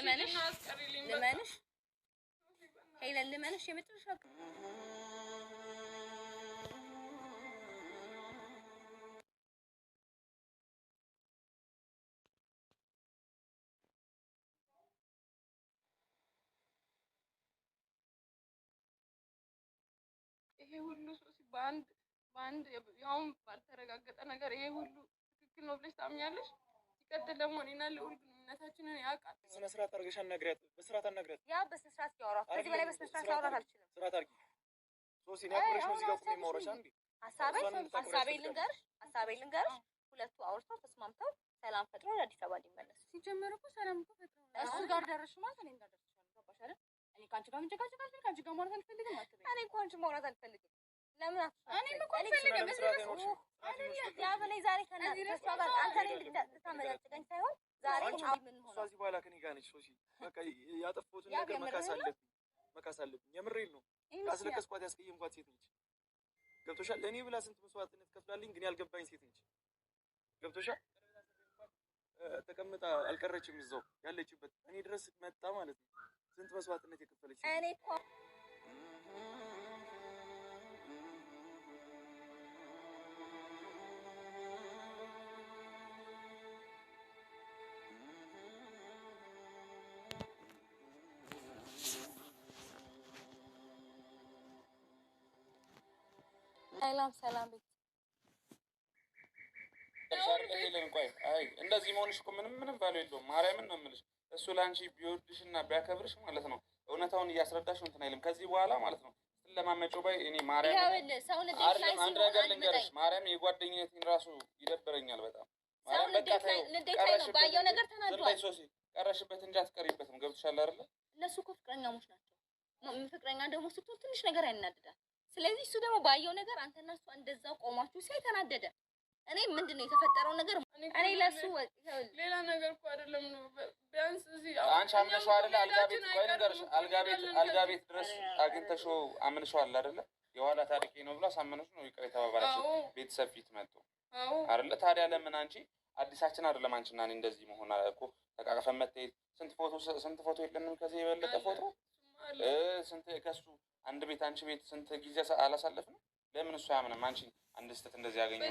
ልመንሽ ሄለን ልመንሽ የመጨረሻ ይሄ ሁሉ ሶሲ በአንድ ያውም ባልተረጋገጠ ነገር ይሄ ሁሉ ትክክል ነው ብለሽ ታምኛለሽ? ሲቀጥል ደግሞ እኔና ልዑል ግንኙነታችንን ያውቃል። ስነ ስርዓት አድርገሽ አናግሪያት፣ በስርዓት አናግሪያት። ያ በስነ ስርዓት ያወራው ከዚህ በላይ በስነ ስርዓት ላወራት አልችልም። ስርዓት አድርጊ ሶሲ። እኔ አብረሽ ነው እዚህ ጋር ቁሚ ማውራሽ አንዴ። ሀሳቤ ልንገርሽ፣ ሁለቱ አውርተው ተስማምተው ሰላም ፈጥረው ወደ አዲስ አበባ ሊመለሱ ሲጀመር እኮ ሰላም እኮ ፈጥረው እሱ ጋር ደረስሽ ማለት እኔ ጋር ደረስሽ ነው። ገባሽ አይደል? እኔ ካንቺ ጋር ምንጨቃጨቃል ካንቺ ጋር ማውራት አልፈልግም አትበይ። እኔ እኮ አንቺ ማውራት አልፈልግም። ለምን እኔም እኮ አልፈልግም። ያ በኔ ዛሬ ከእናትሽ ጋር አንተ ላይ ልታመጣጭቀኝ ሳይሆን ዛሬ ምን ሆነ እዚህ በኋላ ከኔ ጋር ነች ሶሲ። በቃ ያጠፋሁትን ነገር መካስ አለብኝ። የምሬን ነው። ካስለቀስኳት ያስቀየምኳት ሴት ነች። ገብቶሻል? ለእኔ ብላ ስንት መስዋዕትነት ከፍላልኝ፣ ግን ያልገባኝ ሴት ነች። ገብቶሻል? ተቀምጣ አልቀረችም እዛው ያለችበት እኔ ድረስ መጣ ማለት ነው። ስንት መስዋዕትነት የከፈለች እኔ እኮ ሰላም ቤት እንደዚህ መሆንሽ እኮ ምንም ባሉ የለውም። ማርያምን ነው የምልሽ። እሱ ለአንቺ ቢወድሽና ቢያከብርሽ ማለት ነው እውነታውን እያስረዳሽ እንትን አይልም ከዚህ በኋላ ማለት ነው። ስለማመጪው ባይ እኔ ማርያም አንድ ነገር ልንገርሽ፣ ማርያም የጓደኝነቴን ራሱ ይደብረኛል በጣም። ማርያም በቃ ባየው ነገር ተናዷል። ሶሲ ቀረሽበት እንጂ አትቀሪበትም። ገብቶሻል አይደለ? እነሱ እኮ ፍቅረኛሞች ናቸው። ፍቅረኛ ደግሞ ስትሆን ትንሽ ነገር ያናድዳል። ስለዚህ እሱ ደግሞ ባየው ነገር አንተና እሷ እንደዛው ቆማችሁ ሲያይ ተናደደ። እኔ ምንድነው የተፈጠረው ነገር? እኔ ለሱ ሌላ ነገር እኮ አይደለም ነው። ቢያንስ እዚህ አንቺ አምነሽው አይደለ? አልጋ ቤት ድረስ አግኝተሽው አምነሽዋል አይደለ? የኋላ ታሪኬ ነው ብሎ አሳመነሽ ነው ይቅር የተባባላችሁ ቤተሰብ ፊት መጥቶ አይደለ? ታዲያ ለምን አንቺ አዲሳችን አይደለም አንቺና እኔ እንደዚህ መሆን እኮ ተቃቅፈን መተሄድ። ስንት ፎቶ የለንም ከዚህ የበለጠ ፎቶ ስንት ከሱ አንድ ቤት አንቺ ቤት ስንት ጊዜ አላሳለፍንም? ለምን እሱ አያምንም? አንቺ አንድ ስተት እንደዚህ ያገኘው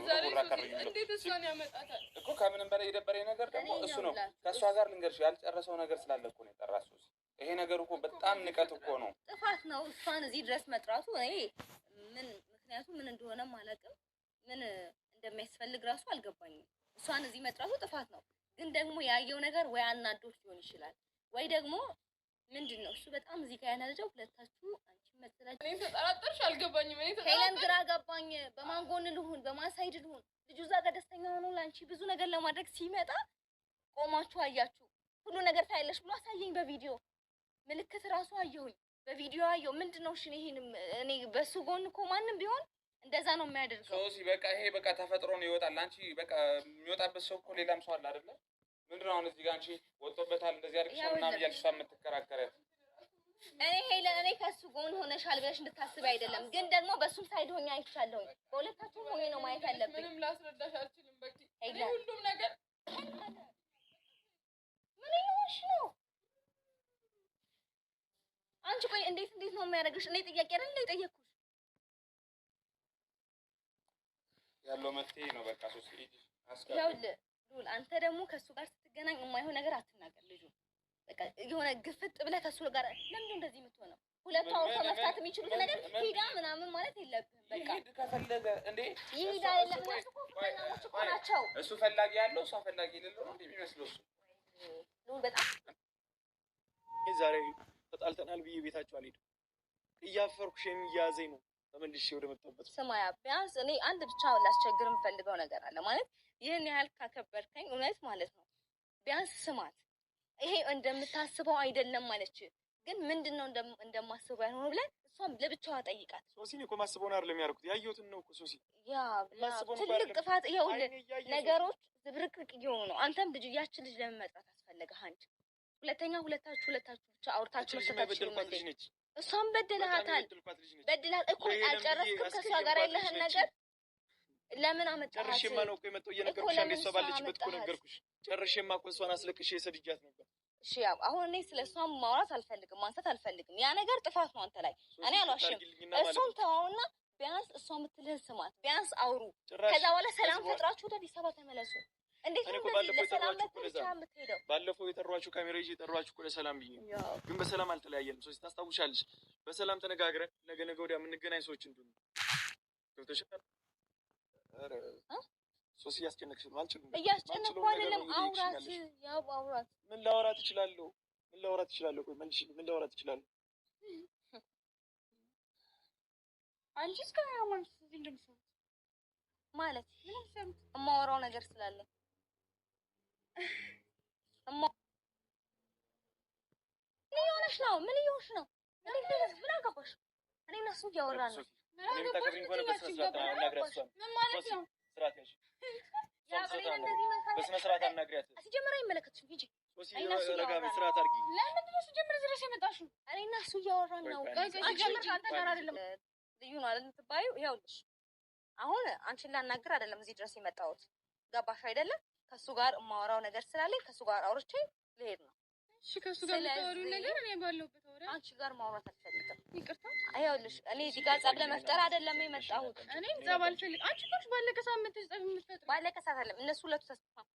እኮ ከምንም በላይ የደበረኝ ነገር ደግሞ እሱ ነው። ከእሷ ጋር ልንገርሽ ያልጨረሰው ነገር ስላለ እኮ ነው የጠራት ሶሲ። ይሄ ነገር እኮ በጣም ንቀት እኮ ነው፣ ጥፋት ነው። እሷን እዚህ ድረስ መጥራቱ እኔ ምክንያቱ ምን እንደሆነም አላውቅም። ምን እንደሚያስፈልግ ራሱ አልገባኝም። እሷን እዚህ መጥራቱ ጥፋት ነው። ግን ደግሞ ያየው ነገር ወይ አናዶች ሊሆን ይችላል ወይ ደግሞ ምንድን ነው እሱ በጣም እዚህ ጋር ያናደደው ሁለታችሁ አንቺ መሰላችሁ። እኔ ተጠራጠርሽ አልገባኝም። ሄለን ግራ ገባኝ። በማን ጎን ልሁን በማን ሳይድ ልሁን? ልጁ እዛ ጋር ደስተኛ ሆኖ ለአንቺ ብዙ ነገር ለማድረግ ሲመጣ ቆማችሁ አያችሁ። ሁሉ ነገር ታይለሽ ብሎ አሳየኝ። በቪዲዮ ምልክት ራሱ አየሁኝ፣ በቪዲዮ አየሁ። ምንድን ነው እሺ? እኔ በሱ ጎን እኮ ማንም ቢሆን እንደዛ ነው የሚያደርገው። ሶሲ በቃ ይሄ በቃ ተፈጥሮ ነው ይወጣል። አንቺ በቃ የሚወጣበት ሰው እኮ ሌላም ሰው አለ አይደለ? ምንድነው አሁን እዚህ ጋር አንቺ ወጥቶበታል እንደዚህ አድርገሽ ምናምን እያልሽ የምትከራከሪያት? እኔ ከሱ ጎን ሆነሻል ብለሽ እንድታስቢ አይደለም፣ ግን ደግሞ በሱም ሳይድ ሆኜ አይቻለሁ። በሁለታችሁም ሆኜ ነው ማየት ያለብኝ። ምንም ላስረዳሽ አልችልም። በቃ ሁሉም ነገር ምን ይሆንሽ ነው አንቺ? ቆይ እንዴት ነው የሚያደርግሽ? እኔ ጥያቄ አይደል የጠየኩሽ ያለው መፍትሄ ነው። በቃ ሶሲ ይኸውልህ ሉል፣ አንተ ደግሞ ከሱ ጋር ስትገናኝ የማይሆን ነገር አትናገር። ልጁ በቃ የሆነ ግፍጥ ብለህ ከሱ ጋር ለምን እንደዚህ የምትሆነው? ሁለቱ አውርተው መፍታት የሚችሉት ነገር ሂዳ ምናምን ማለት የለብህም። በቃ ይሄድ ከፈለገ እንዴ ይሄድ አይደለም። እነሱ እኮ ፍቅረኛሞች እኮ ናቸው። እሱ ፈላጊ ያለው እሷ ፈላጊ የሌለው ነው የሚመስለው እሱ። ሉል በጣም ዛሬ ተጣልተናል ብዬ ቤታቸው አልሄድም። እያፈርኩሽ የሚያዘኝ ነው ተመልሼ ወደ መጣሁበት። ስማያ ቢያንስ እኔ አንድ ብቻ ላስቸግር የምፈልገው ነገር አለ። ማለት ይህን ያህል ካከበርከኝ እውነት ማለት ነው ቢያንስ ስማት። ይሄ እንደምታስበው አይደለም ማለች፣ ግን ምንድነው እንደማስበው ያልሆነ ብለን እሷም ለብቻዋ ጠይቃት። ሶሲን እኮ ማስበውን አይደለም ያደረኩት ያየሁትን ነው እኮ ሶሲ። ያ ትልቅ ጥፋት ይኸውልህ፣ ነገሮች ዝብርቅርቅ እየሆኑ ነው። አንተም ልጅ ያችን ልጅ ለምን መጥራት አስፈለገህ? አንድ ሁለተኛ ሁለታችሁ ብቻ አውርታችሁ መሰታችሁ ማለት እሷም በድለሃታል። በድለሃት እኮ አልጨረስክም ከእሷ ጋር ያለህን ነገር ለምን አመጣሃት? ጨርሼማ ነው እኮ የመጣው እየነገርኩሽ። አንዴ እሷ ባለችበት እኮ ነገርኩሽ። ጨርሼማ እኮ እሷን አስለቅሼ የሰድጃት ነበር። እሺ አሁን እኔ ስለ እሷም ማውራት አልፈልግም፣ ማንሳት አልፈልግም። ያ ነገር ጥፋት ነው አንተ ላይ። እኔ አልዋሽም። እሷም ተዋውና ቢያንስ እሷ የምትልህን ስማት፣ ቢያንስ አውሩ። ከዛ በኋላ ሰላም ፈጥራችሁ ወደ አዲስ አበባ ተመለሱ። እንዴት ነው ለሰላም ብቻ የምትሄደው? ባለፈው የጠሯችሁ ካሜራ ይዤ የጠሯችሁ እኮ ለሰላም ብዬ ነው። ግን በሰላም አልተለያየንም። ሶስት ታስታውሻለሽ? በሰላም ተነጋግረን ነገ ወዲያ የምንገናኝ ሰዎች እንደሆነ ገብቶሻል? ኧረ ሶስት እያስጨነቅሽ ነው። አልችልም። እያስጨነቅኩ አይደለም። አውራት፣ ያው አውራት። ምን ላወራት እችላለሁ? ቆይ መልሽ። ምን ላወራት እችላለሁ? አንቺ እስከ ማለት የማወራው ነገር ስላለ ምን እየሆነሽ ነው? ምን አገባሽ? እኔ እና እሱ እያወራን ነው። በስነ ስርዓት አናግሪያት። ሲጀመር አይመለከትሽም። ሂጂ። ስርዓት አድርጊ። ለምንድን ነው ሲጀመር ድረስ የመጣሽው? እኔ እና እሱ እያወራን ነው። ሲጀመር ከአንተ ጋር አይደለም። ልዩ ነው አይደል የምትባይው? ይኸውልሽ አሁን አንቺን ላናግር አይደለም እዚህ ድረስ የመጣሁት። ገባሽ አይደለም? ከሱ ጋር የማወራው ነገር ስላለኝ ከሱ ጋር አውርቼ ልሄድ ነው። እሺ ከሱ ጋር የምታወሪው ነገር እኔ ባለሁበት አውራ። አንቺ ጋር ማውራት አልፈልግም። ይቅርታ። ይኸውልሽ እኔ እዚህ ጋር ጸብ ለመፍጠር አይደለም የመጣሁት። እኔ ጸብ አልፈልግም። አንቺ እኮ ባለቀ ሰዓት መተሽ ጸብ የምትፈጥሪው። ባለቀ ሰዓት አይደለም። እነሱ ሁለቱ ተስማሙ።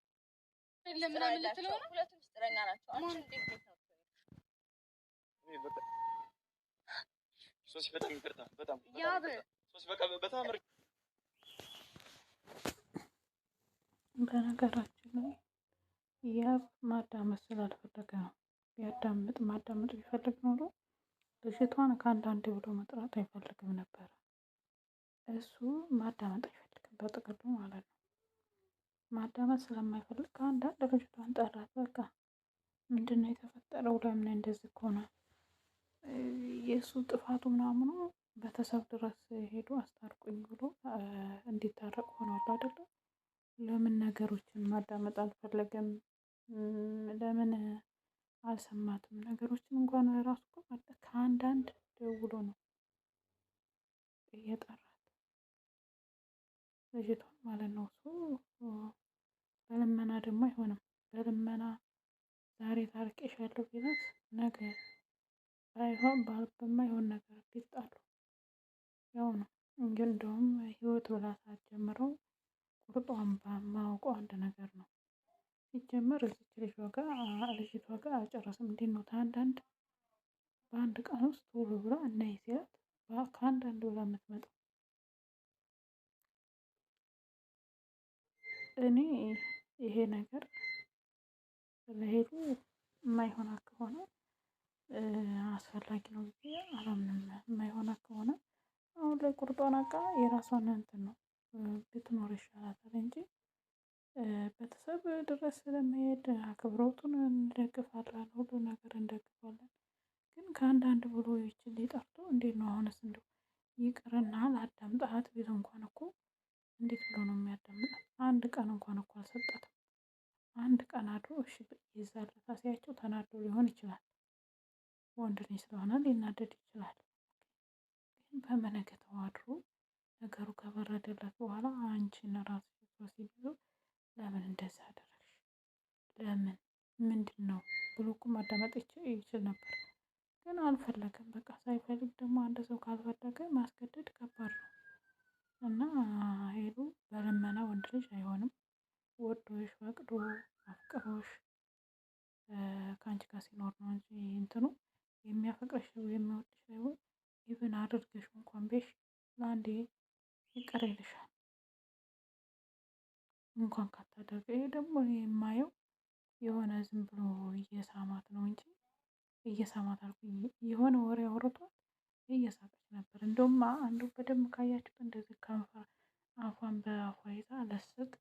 ለምን ልትለው ነው? ሁለቱም ምስጢረኛ ናቸው። አንቺ እንዴት ነው? ሶስት በጣም ይቅርታ። በጣም ሶስት በቃ በጣም በነገራችን ላይ ያብ ማዳመጥ ስላልፈለገ ነው። ቢያዳምጥ ማዳመጥ ቢፈልግ ኖሮ ልጅቷን ከአንዳንድ ብሎ መጥራት አይፈልግም ነበረ። እሱ ማዳመጥ አይፈልግም በጥቅሉ ማለት ነው። ማዳመጥ ስለማይፈልግ ከአንዳንድ ልጅቷን ጠራት። በቃ ምንድን ነው የተፈጠረው? ለምን እንደዚህ ከሆነ የእሱ ጥፋቱ ምናምኑ ቤተሰብ ድረስ ሄዶ አስታርቁኝ ብሎ እንዲታረቅ ሆኗል አይደለም። ለምን ነገሮችን ማዳመጥ አልፈለገም? ለምን አልሰማትም? ነገሮችን እንኳን ራሱ ከአንዳንድ ደውሎ ነው እየጠራት ልጅቷን ማለት ነው። እሱ በልመና ደግሞ አይሆንም። በልመና ዛሬ ታርቄሻለሁ ቢላት ነገ ባይሆን በማይሆን ነገር ቢጣሉ ያው ነው እንጂ እንደውም ህይወት ብላ ሳትጀምረው ቁርጧን በማውቀው አንድ ነገር ነው። ሲጀመር እዚች ልጅቷ ጋር አልጨረስም። እንዴት ነው ከአንዳንድ በአንድ ቀን ውስጥ ቶሎ ብላ እናይ ሲላት ከአንዳንድ ብላ የምትመጣው? እኔ ይሄ ነገር ለሄዱ የማይሆና ከሆነ አስፈላጊ ነው ብዬ አላምንም። የማይሆና ከሆነ አሁን ላይ ቁርጧን አውቃ የራሷን እንትን ነው ብትኖር ይሻላታል እንጂ ቤተሰብ ድረስ ስለመሄድ አክብሮቱን እንደግፋለን፣ ሁሉ ነገር እንደግፋለን። ግን ከአንዳንድ ብሎ ይችል ሊጠርቶ እንዴት ነው አሁንስ? እንደው ይቅርና ላዳምጣት ቢል እንኳን እኮ እንዴት ብሎ ነው የሚያዳምጣት? አንድ ቀን እንኳን እኮ አልሰጣትም። አንድ ቀን አድሮ እሺ ይዛለታ ሲያቸው ተናዶ ሊሆን ይችላል። ወንድ ልጅ ስለሆነ ሊናደድ ይችላል። ግን በመነገተው አድሮ ነገሩ ከበረደለት በኋላ አንቺን ራስሽ ሲይዙ ለምን እንደዛ አደረግሽ? ለምን ምንድን ነው ብሎ እኮ ማዳመጥ ይችል ነበር። ግን አልፈለገም። በቃ ሳይፈልግ ደግሞ አንድ ሰው ካልፈለገ ማስገደድ ከባድ ነው እና ሄሉ በልመና ወንድ ልጅ አይሆንም። ወዶሽ ፈቅዶ አፍቅሮሽ ከአንቺ ጋር ሲኖር ነው እንጂ እንትኑ የሚያፈቅረሽ የሚወድሽ ሳይሆን ኢቭን አድርገሽ እንኳን ቤሽ ለአንዴ ይቅር ይልሻል እንኳን ካታደርገ። ይሄ ደግሞ የማየው የሆነ ዝም ብሎ እየሳማት ነው እንጂ እየሳማት አልኩኝ የሆነ ወሬ አውርቷት እየሳቀች ነበር። እንደውም አንዱ በደንብ ካያችሁት እንደዚህ ከንፈር አፏን በአፏ ይዛ ለስቅ